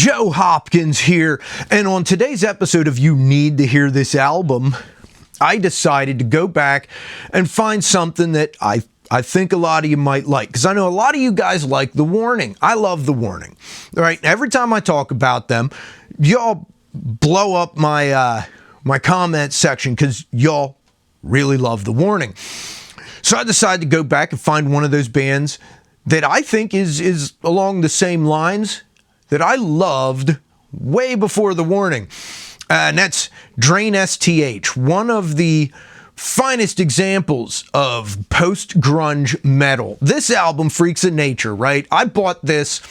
Joe Hopkins here, and on today's episode of You Need to Hear This Album, I decided to go back and find something that I think a lot of you might like, because I know a lot of you guys like The Warning. I love The Warning. All right, every time I talk about them, y'all blow up my my comment section because y'all really love The Warning. So I decided to go back and find one of those bands that I think is along the same lines that I loved way before The Warning. And that's Drain STH, one of the finest examples of post-grunge metal. This album, Freaks of Nature, right? I bought this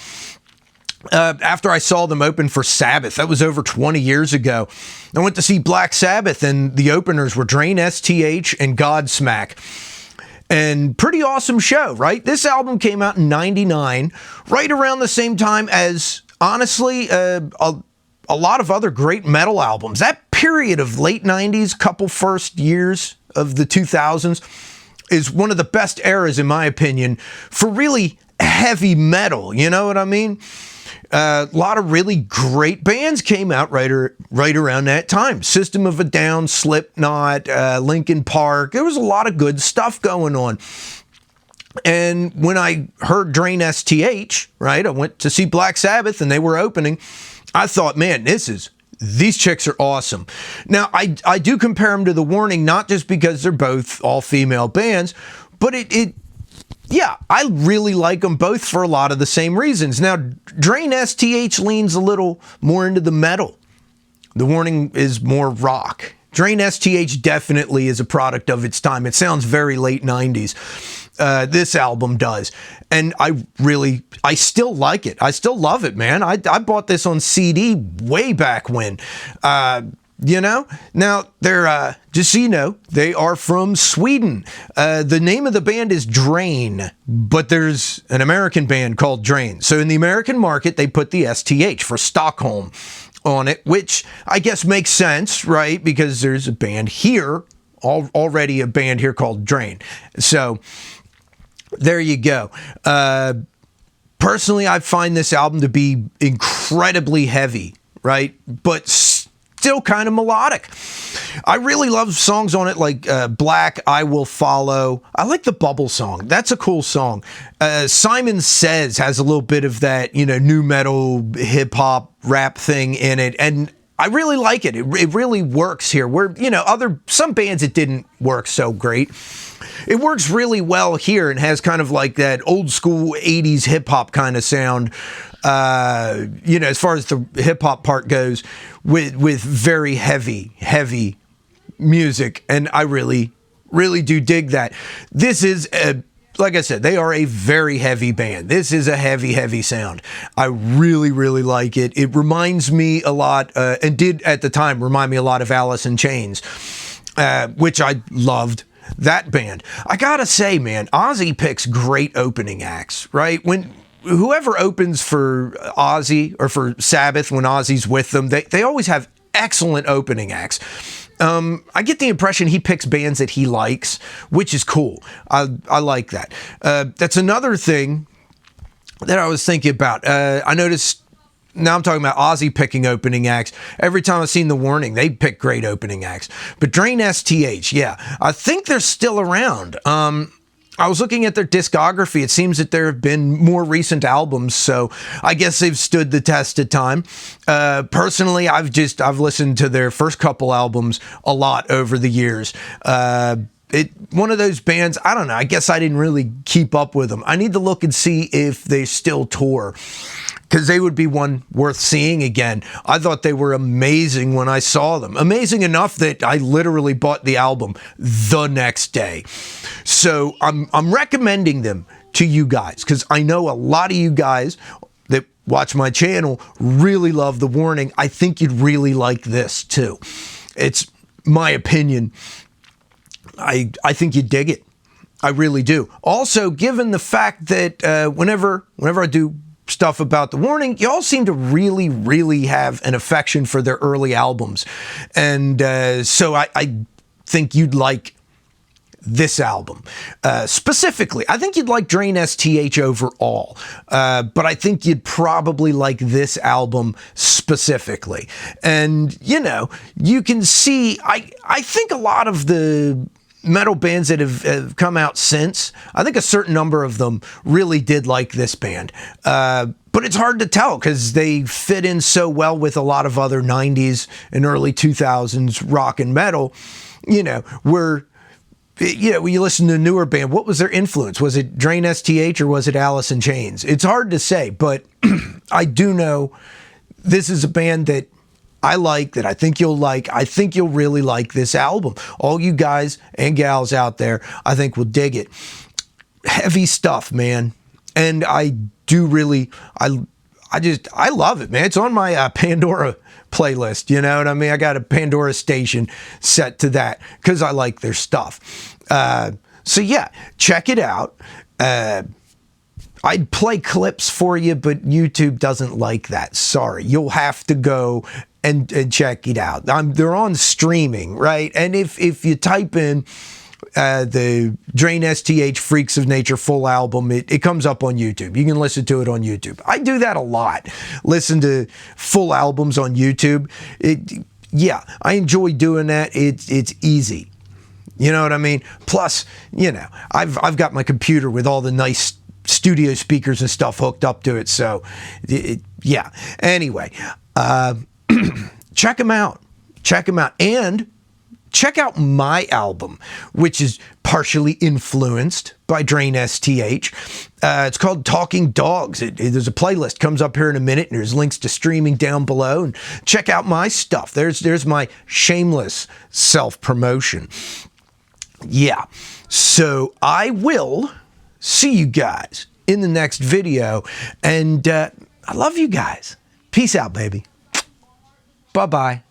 after I saw them open for Sabbath. That was over 20 years ago. I went to see Black Sabbath, and the openers were Drain STH and Godsmack. And pretty awesome show, right? This album came out in '99, right around the same time as, honestly, a lot of other great metal albums. That period of late 90s, couple first years of the 2000s, is one of the best eras, in my opinion, for really heavy metal. You know what I mean? A lot of really great bands came out right around that time. System of a Down, Slipknot, Linkin Park. There was a lot of good stuff going on. And when I heard Drain STH, right, I went to see Black Sabbath and they were opening. I thought, man, these chicks are awesome. Now, I do compare them to The Warning, not just because they're both all-female bands, but yeah, I really like them both for a lot of the same reasons. Now, Drain STH leans a little more into the metal. The Warning is more rock. Drain STH definitely is a product of its time. It sounds very late 90s. This album does. And I still like it. I still love it, man. I bought this on CD way back when. You know? Now, they're, just so you know, they are from Sweden. The name of the band is Drain, but there's an American band called Drain. So in the American market, they put the STH for Stockholm on it, which I guess makes sense, right? Because there's a band here, already a band here called Drain. So there you go. Personally, I find this album to be incredibly heavy, right? But still kind of melodic. I really love songs on it like Black, I Will Follow. I like the Bubble song. That's a cool song. Simon Says has a little bit of that, nu metal, hip hop, rap thing in it. And I really like it. It really works here. Where, some bands it didn't work so great. It works really well here and has kind of like that old school 80s hip hop kind of sound. As far as the hip hop part goes, with very heavy music, and I really do dig that. This is like I said, they are a very heavy band. This is a heavy sound. I really like it. It reminds me a lot, and did at the time remind me a lot of Alice in Chains, which I loved. That band. I gotta say, man, Ozzy picks great opening acts, right? When whoever opens for Ozzy or for Sabbath when Ozzy's with them, they always have excellent opening acts. I get the impression he picks bands that he likes, which is cool. I like that. That's another thing that I was thinking about. I noticed, now I'm talking about Ozzy picking opening acts. Every time I've seen The Warning, they pick great opening acts. But Drain STH, yeah, I think they're still around. I was looking at their discography. It seems that there have been more recent albums, so I guess they've stood the test of time. Personally, I've listened to their first couple albums a lot over the years. One of those bands, I don't know, I guess I didn't really keep up with them. I need to look and see if they still tour, because they would be one worth seeing again. I thought they were amazing when I saw them. Amazing enough that I literally bought the album the next day. So I'm recommending them to you guys, because I know a lot of you guys that watch my channel really love The Warning. I think you'd really like this too. It's my opinion. I think you'd dig it. I really do. Also, given the fact that whenever I do stuff about The Warning, y'all seem to really have an affection for their early albums. And so I think you'd like this album. Specifically, I think you'd like Drain STH overall, but I think you'd probably like this album specifically. And, you know, you can see, I think a lot of the metal bands that have come out since, I think a certain number of them really did like this band. But it's hard to tell because they fit in so well with a lot of other 90s and early 2000s rock and metal, you know, where, you know, when you listen to a newer band, what was their influence? Was it Drain STH or was it Alice in Chains? It's hard to say, but I do know this is a band that I like, that I think you'll like. I think you'll really like this album. All you guys and gals out there, I think will dig it. Heavy stuff, man. And I do really, I love it, man. It's on my Pandora playlist, you know what I mean? I got a Pandora station set to that because I like their stuff. So yeah, check it out. I'd play clips for you, but YouTube doesn't like that. Sorry. You'll have to go and check it out. They're on streaming, right? And if you type in the Drain STH Freaks of Nature full album, it comes up on YouTube. You can listen to it on YouTube. I do that a lot. Listen to full albums on YouTube. Yeah, I enjoy doing that. It's easy. You know what I mean? Plus, you know, I've got my computer with all the nice studio speakers and stuff hooked up to it. So, yeah. Anyway, check them out. Check them out. And check out my album, which is partially influenced by Drain STH. It's called Talking Dogs. There's a playlist, comes up here in a minute, and there's links to streaming down below. And check out my stuff. There's my shameless self-promotion. Yeah. So I will see you guys in the next video. And I love you guys. Peace out, baby. Bye-bye.